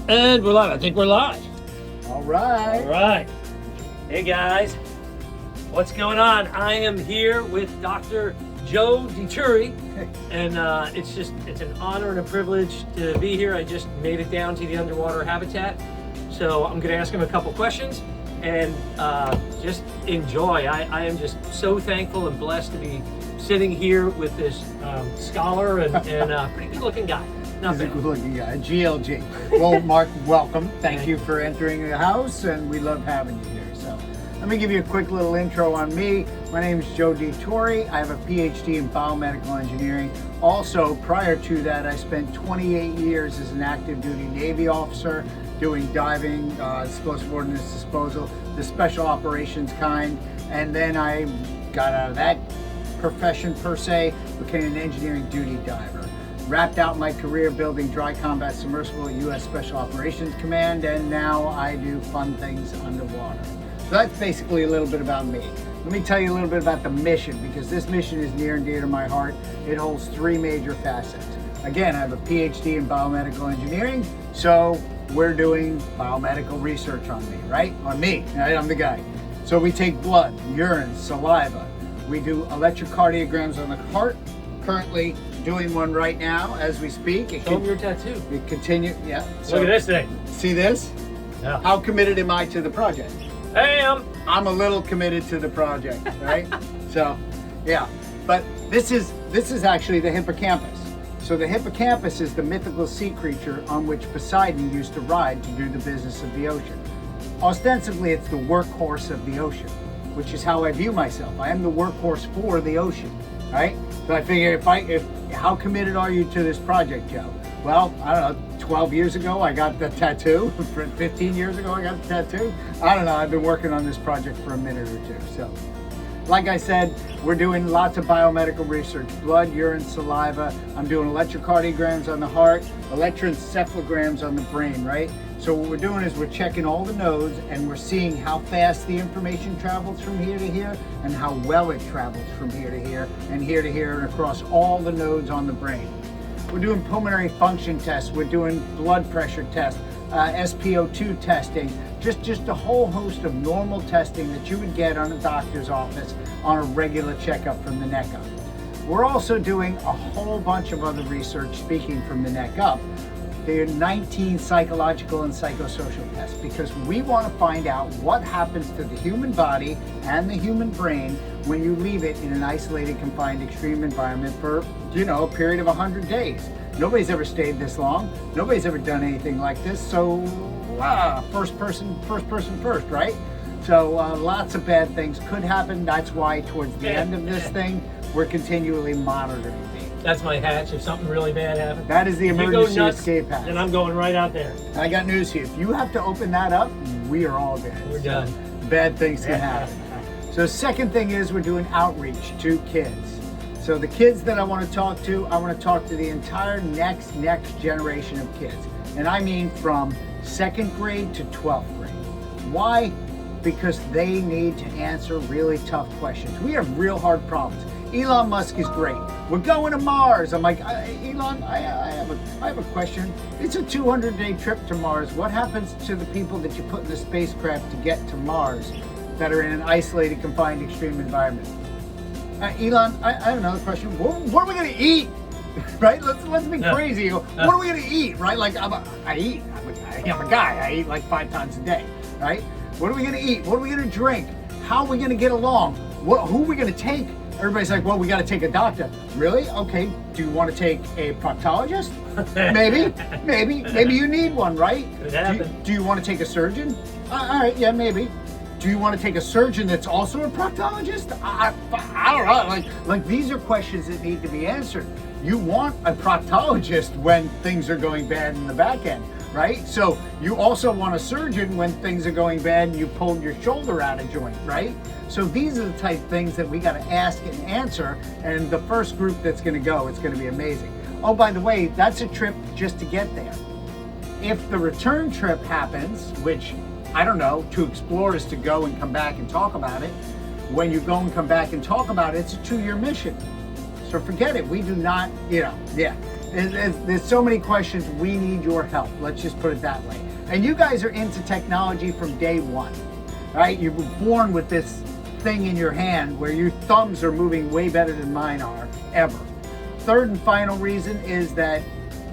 And we're live. I think we're live. All right. All right. Hey guys, what's going on? I am here with Dr. Joe Dituri, and it's an honor and a privilege to be here. I just made it down to the underwater habitat, so I'm going to ask him a couple questions and just enjoy. I am just so thankful and blessed to be sitting here with this scholar and pretty good-looking guy. He's a good-looking guy, GLG. Well, Mark, welcome. Thank you for entering the house, and we love having you here. So, let me give you a quick little intro on me. My name is Joe Dituri. I have a PhD in biomedical engineering. Also, prior to that, I spent 28 years as an active duty Navy officer doing diving, explosive ordnance disposal, the special operations kind, and then I got out of that profession per se, became an engineering duty diver. Wrapped out my career building dry combat submersible at U.S. Special Operations Command, and now I do fun things underwater. So that's basically a little bit about me. Let me tell you a little bit about the mission, because this mission is near and dear to my heart. It holds three major facets. Again, I have a PhD in biomedical engineering, so we're doing biomedical research on me, right? On me, right? I'm the guy. So we take blood, urine, saliva. We do electrocardiograms on the heart. Currently doing one right now as we speak. Show them your tattoo. We continue, yeah. So, look at this thing. See this? Yeah. How committed am I to the project? I'm a little committed to the project, right? So, yeah. But this is actually the hippocampus. So the hippocampus is the mythical sea creature on which Poseidon used to ride to do the business of the ocean. Ostensibly, it's the workhorse of the ocean, which is how I view myself. I am the workhorse for the ocean, right? So I figure how committed are you to this project, Joe? Well, I don't know, 12 years ago I got the tattoo. 15 years ago I got the tattoo. I don't know, I've been working on this project for a minute or two. So, like I said, we're doing lots of biomedical research, blood, urine, saliva. I'm doing electrocardiograms on the heart, electroencephalograms on the brain, right? So what we're doing is we're checking all the nodes and we're seeing how fast the information travels from here to here and how well it travels from here to here and here to here and across all the nodes on the brain. We're doing pulmonary function tests, we're doing blood pressure tests, SpO2 testing, just a whole host of normal testing that you would get on a doctor's office on a regular checkup from the neck up. We're also doing a whole bunch of other research, speaking from the neck up. There are 19 psychological and psychosocial tests because we want to find out what happens to the human body and the human brain when you leave it in an isolated, confined, extreme environment for, a period of 100 days. Nobody's ever stayed this long. Nobody's ever done anything like this. So, first person first, right? So lots of bad things could happen. That's why towards the end of this thing, we're continually monitoring these. That's my hatch if something really bad happens. That is the emergency escape hatch. And I'm going right out there. I got news for you. If you have to open that up, we are all dead. We're done. Bad things can happen. So second thing is we're doing outreach to kids. So the kids that I want to talk to the entire next generation of kids. And I mean from 2nd grade to 12th grade. Why? Because they need to answer really tough questions. We have real hard problems. Elon Musk is great. We're going to Mars. I'm like, Elon, I have a question. It's a 200-day trip to Mars. What happens to the people that you put in the spacecraft to get to Mars that are in an isolated, confined, extreme environment? Elon, I have another question. What are we going to eat? Right? Let's be crazy. What are we going to eat? Right? Like I'm a guy. I eat like 5 times a day. Right? What are we going to eat? What are we going to drink? How are we going to get along? Who are we going to take? Everybody's like, well, we got to take a doctor. Really? Okay. Do you want to take a proctologist? Maybe you need one, right? Could happen. Do you want to take a surgeon? All right, yeah, maybe. Do you want to take a surgeon that's also a proctologist? I don't know. Like these are questions that need to be answered. You want a proctologist when things are going bad in the back end, right? So you also want a surgeon when things are going bad and you pulled your shoulder out of joint, right? So these are the type of things that we got to ask and answer. And the first group that's going to go, it's going to be amazing. Oh, by the way, that's a trip just to get there. If the return trip happens, which I don't know, to explore is to go and come back and talk about it. When you go and come back and talk about it, it's a 2-year mission. So forget it. We do not, There's so many questions. We need your help. Let's just put it that way. And you guys are into technology from day one, right? You were born with this thing in your hand where your thumbs are moving way better than mine are ever. Third and final reason is that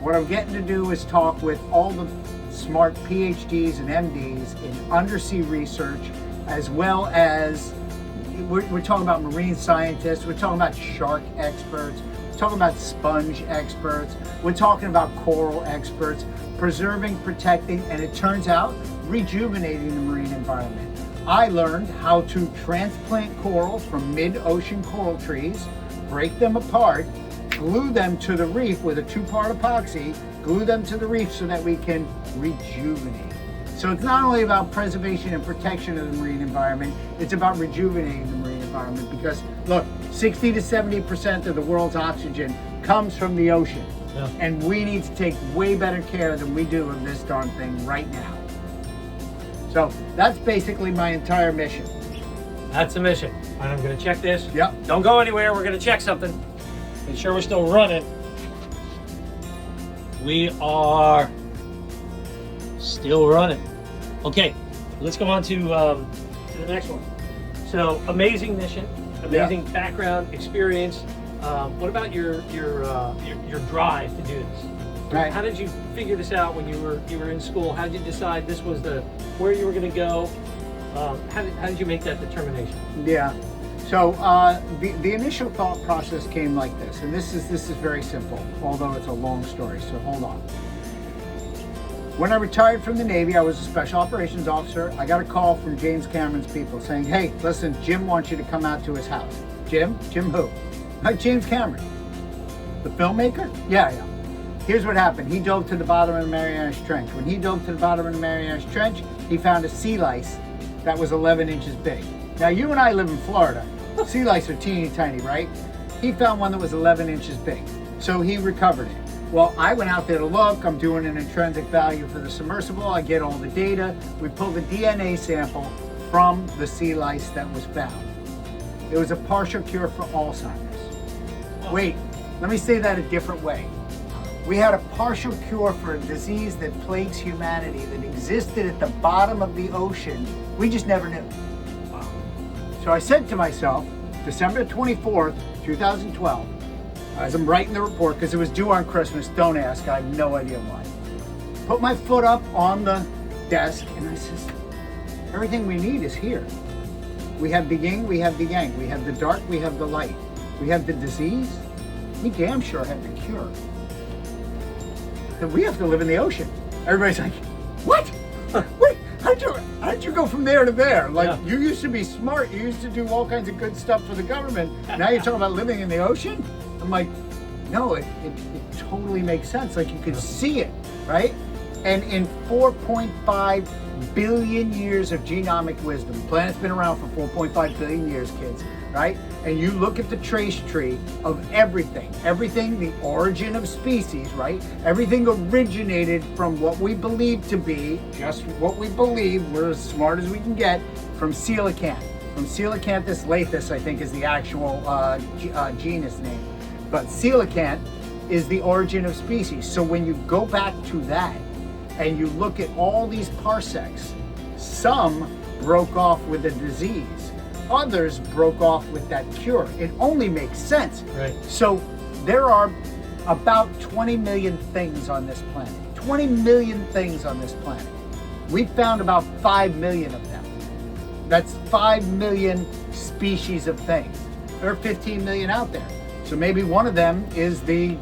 what I'm getting to do is talk with all the smart PhDs and MDs in undersea research, as well as we're talking about marine scientists, we're talking about shark experts, we're talking about sponge experts, we're talking about coral experts, preserving, protecting, and it turns out rejuvenating the marine environment. I learned how to transplant corals from mid-ocean coral trees, break them apart, glue them to the reef with a 2-part epoxy, glue them to the reef so that we can rejuvenate. So it's not only about preservation and protection of the marine environment, it's about rejuvenating the marine environment because, look, 60 to 70% of the world's oxygen comes from the ocean. Yeah. And we need to take way better care than we do of this darn thing right now. So that's basically my entire mission. That's the mission. And I'm going to check this. Yep. Don't go anywhere. We're going to check something. Make sure we're still running. We are still running. Okay, let's go on to the next one. So amazing mission, amazing background experience. What about your drive to do this? Right. How did you figure this out when you were in school? How did you decide this was where you were going to go? How did you make that determination? Yeah. So the initial thought process came like this, and this is very simple, although it's a long story. So hold on. When I retired from the Navy, I was a special operations officer. I got a call from James Cameron's people saying, "Hey, listen, Jim wants you to come out to his house." Jim? Jim who? James Cameron, the filmmaker. Yeah. Here's what happened. He dove to the bottom of the Marianas Trench. When he dove to the bottom of the Marianas Trench, he found a sea lice that was 11 inches big. Now, you and I live in Florida. Sea lice are teeny tiny, right? He found one that was 11 inches big. So he recovered it. Well, I went out there to look. I'm doing an intrinsic value for the submersible. I get all the data. We pull the DNA sample from the sea lice that was found. It was a partial cure for Alzheimer's. Wait, let me say that a different way. We had a partial cure for a disease that plagues humanity that existed at the bottom of the ocean. We just never knew. So I said to myself, December 24th, 2012, as I'm writing the report, because it was due on Christmas, don't ask, I have no idea why. Put my foot up on the desk and I says, everything we need is here. We have the yin, we have the yang, we have the dark, we have the light. We have the disease, we damn sure have the cure. Then we have to live in the ocean. Everybody's like, what? Wait, how'd you go from there to there? Like, you used to be smart, you used to do all kinds of good stuff for the government. Now you're talking about living in the ocean? I'm like, no, it totally makes sense. Like, you could see it, right? And in 4.5 billion years of genomic wisdom, the planet's been around for 4.5 billion years, kids, right? And you look at the trace tree of everything, the origin of species, right? Everything originated from what we believe to be, just what we believe, we're as smart as we can get, from coelacanth. From Coelacanthus lathus, I think is the actual genus name. But coelacanth is the origin of species. So when you go back to that and you look at all these parsecs, some broke off with a disease, others broke off with that cure. It only makes sense. Right. So there are about 20 million things on this planet. 20 million things on this planet. We found about 5 million of them. That's 5 million species of things. There are 15 million out there. So maybe one of them is the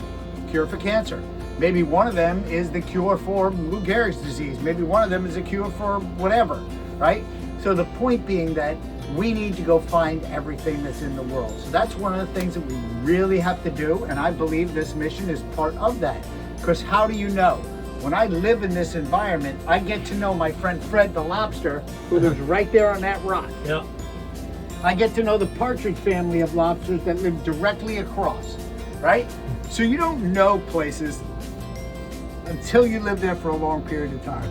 cure for cancer. Maybe one of them is the cure for Lou Gehrig's disease. Maybe one of them is a cure for whatever, right? So the point being that we need to go find everything that's in the world. So that's one of the things that we really have to do, and I believe this mission is part of that. Because how do you know? When I live in this environment, I get to know my friend Fred the lobster, who lives right there on that rock. Yeah. I get to know the partridge family of lobsters that live directly across, right? So you don't know places until you live there for a long period of time.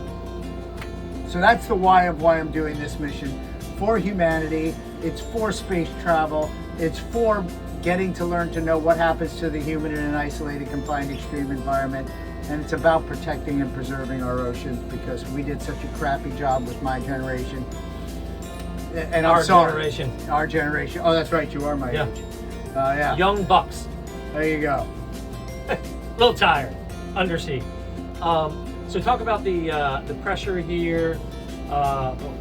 So that's the why of why I'm doing this mission. For humanity, it's for space travel, it's for getting to learn to know what happens to the human in an isolated, confined, extreme environment. And it's about protecting and preserving our oceans, because we did such a crappy job with my generation. And I'm sorry. Generation. Our generation. Oh, that's right. You are my Yeah. age. Yeah. Young bucks. There you go. A little tired. Undersea. So talk about the pressure here.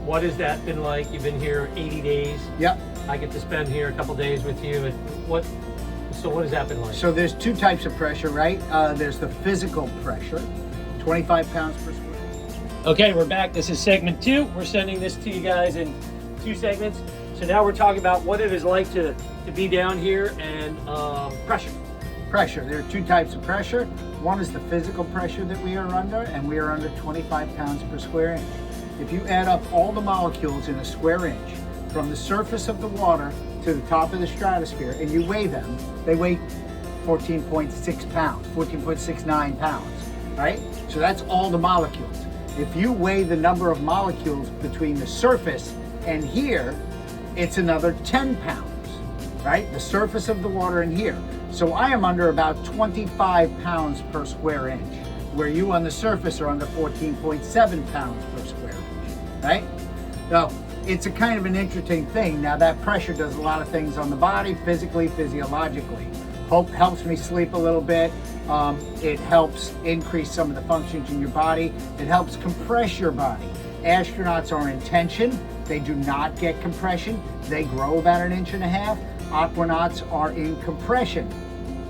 What has that been like? You've been here 80 days. Yep. I get to spend here a couple days with you. And what has that been like? So there's two types of pressure, right? There's the physical pressure, 25 pounds per square. Okay, we're back. This is segment 2. We're sending this to you guys in 2 segments. So now we're talking about what it is like to be down here and pressure. Pressure. There are two types of pressure. One is the physical pressure that we are under, and we are under 25 pounds per square inch. If you add up all the molecules in a square inch from the surface of the water to the top of the stratosphere, and you weigh them, they weigh 14.6 pounds, 14.69 pounds, right? So that's all the molecules. If you weigh the number of molecules between the surface and here, it's another 10 pounds, right? The surface of the water and here. So I am under about 25 pounds per square inch, where you on the surface are under 14.7 pounds per square inch, right? So it's a kind of an interesting thing. Now that pressure does a lot of things on the body, physically, physiologically. Helps me sleep a little bit. It helps increase some of the functions in your body. It helps compress your body. Astronauts are in tension. They do not get compression. They grow about 1.5 inches. Aquanauts are in compression.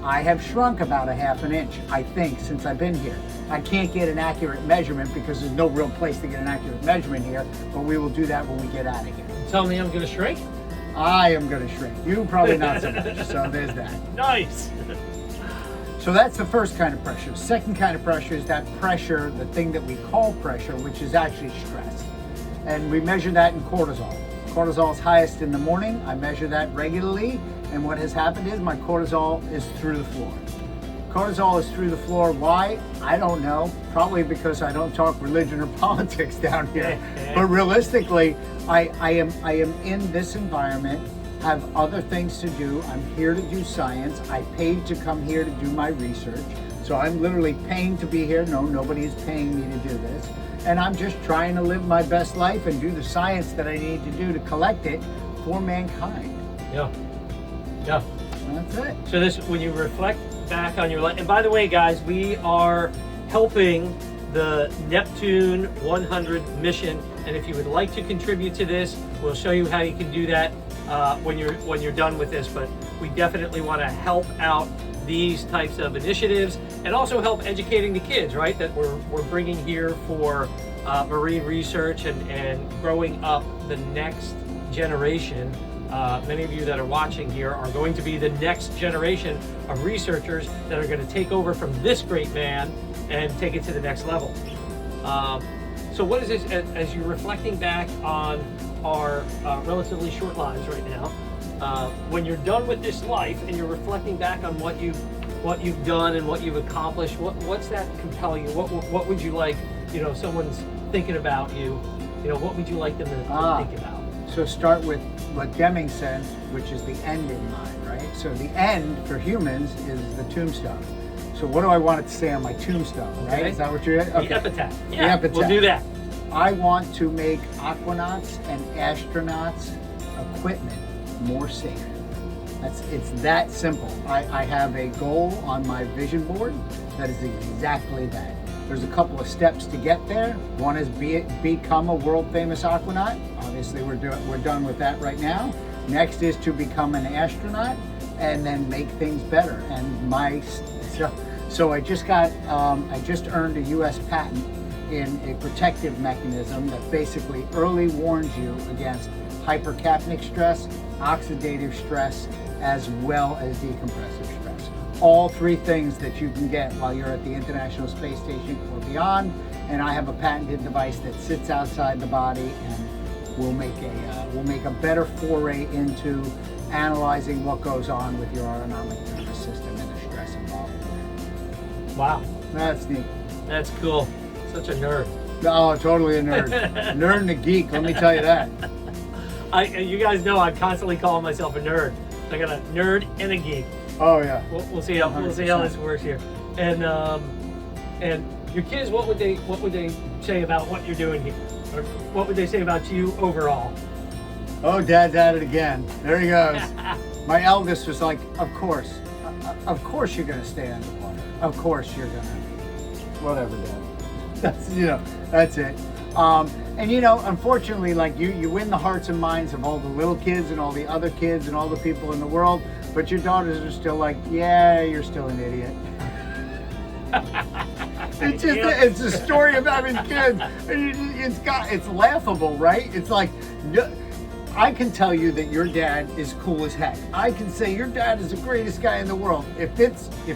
I have shrunk about 1/2 inch, I think, since I've been here. I can't get an accurate measurement because there's no real place to get an accurate measurement here, but we will do that when we get out of here. Tell me I'm going to shrink? I am going to shrink. You probably not so much, so there's that. Nice. So that's the first kind of pressure. The second kind of pressure is that pressure, the thing that we call pressure, which is actually stress. And we measure that in cortisol. Cortisol is highest in the morning. I measure that regularly. And what has happened is my cortisol is through the floor. Cortisol is through the floor. Why? I don't know. Probably because I don't talk religion or politics down here. But realistically, I am in this environment, have other things to do. I'm here to do science. I paid to come here to do my research. So I'm literally paying to be here. No, nobody is paying me to do this. And I'm just trying to live my best life and do the science that I need to do to collect it for mankind. Yeah. Yeah. That's it. So this, when you reflect back on your life, and by the way, guys, we are helping the Neptune 100 mission, and if you would like to contribute to this, we'll show you how you can do that when you're done with this. But we definitely want to help out these types of initiatives, and also help educating the kids, right? That we're bringing here for marine research and growing up the next generation. Many of you that are watching here are going to be the next generation of researchers that are going to take over from this great man and take it to the next level. So what is this, as you're reflecting back on our relatively short lives right now, when you're done with this life and you're reflecting back on what you've done and what you've accomplished, what's that compel you? What would you like, if someone's thinking about you, what would you like them to think about? So start with what Deming said, which is the end in mind, right? So the end for humans is the tombstone. So what do I want it to say on my tombstone, right? Okay. Is that what you're The epitaph. Yeah, the epitaph. We'll do that. I want to make aquanauts and astronauts equipment more safe. It's that simple. I have a goal on my vision board that is exactly that. There's a couple of steps to get there. One is become a world famous aquanaut. Obviously we're done with that right now. Next is to become an astronaut and then make things better. And so I just earned a US patent in a protective mechanism that basically early warns you against hypercapnic stress, oxidative stress, as well as decompressive stress. All three things that you can get while you're at the International Space Station or beyond. And I have a patented device that sits outside the body and will make a better foray into analyzing what goes on with your autonomic nervous system and the stress involved. Wow. That's neat. That's cool. Such a nerd. Oh, totally a nerd. Nerd and a geek, let me tell you that. You guys know I'm constantly calling myself a nerd. I got a nerd and a geek. Oh yeah. We'll see how this works here. And your kids, what would they say about what you're doing here, or what would they say about you overall? Oh, Dad's at it again. There he goes. My eldest was like, of course you're gonna stay underwater. Of course you're gonna, whatever, Dad. That's it. And unfortunately, like you win the hearts and minds of all the little kids and all the other kids and all the people in the world, but your daughters are still like, yeah, you're still an idiot. It's a story of having kids. It's laughable, right? It's like, I can tell you that your dad is cool as heck. I can say your dad is the greatest guy in the world. If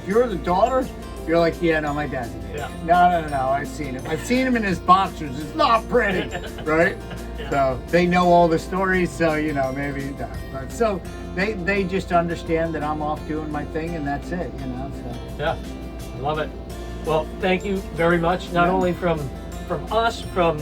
you're the daughter, you're like, yeah, no, my dad's an idiot. Yeah. No, I've seen him. I've seen him in his boxers. It's not pretty, right? Yeah. So they know all the stories, so maybe not. But so they just understand that I'm off doing my thing, and that's it, So. Yeah, I love it. Well, thank you very much. Not only from us, from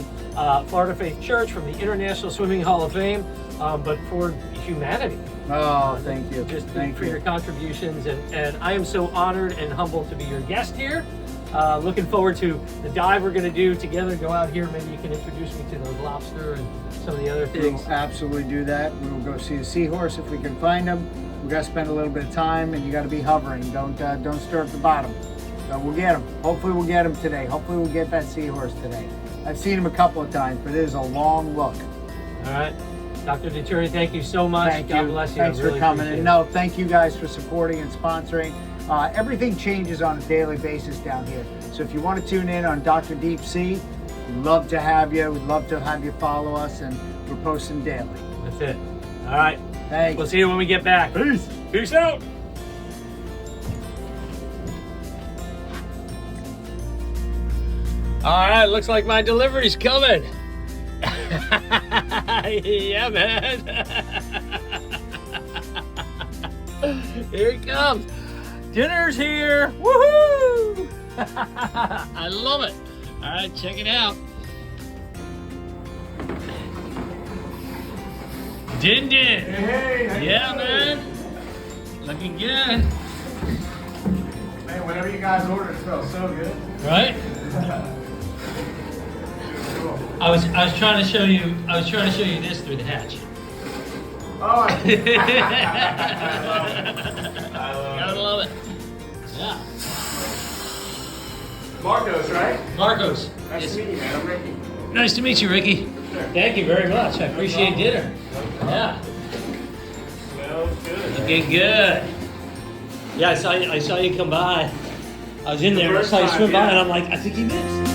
Florida Faith Church, from the International Swimming Hall of Fame, but for humanity. Oh, thank you. Just for your contributions, and I am so honored and humbled to be your guest here. Looking forward to the dive we're going to do together. Go out here. Maybe you can introduce me to the lobster and some of the other things. We'll absolutely do that. We will go see a seahorse if we can find them. We got to spend a little bit of time, and you got to be hovering. Don't stir at the bottom. So we'll get them. Hopefully we'll get them today. Hopefully we'll get that seahorse today. I've seen him a couple of times, but it is a long look. All right. Dr. Dituri, thank you so much. Thank God you. bless you. Thanks for coming. And no, thank you guys for supporting and sponsoring. Everything changes on a daily basis down here. So if you want to tune in on Dr. Deep Sea, we'd love to have you. We'd love to have you follow us, and we're posting daily. That's it. All right. Thanks. We'll see you when we get back. Peace. Peace out. All right, looks like my delivery's coming. Yeah, man. Here it comes. Dinner's here. Woohoo! I love it. All right, check it out. Din. Hey, yeah, man. Looking good. Man, whatever you guys order, it smells so good. Right? I was trying to show you this through the hatch. Oh, I Gotta love it. Yeah. Marcos, right? Marcos. Nice to meet you, man. I'm Ricky. Nice to meet you, Ricky. Sure. Thank you very much. I appreciate dinner. Yeah. Smells good. Looking good. Yeah, I saw you come by. I was in there and I saw you swim by, and I'm like, I think you missed.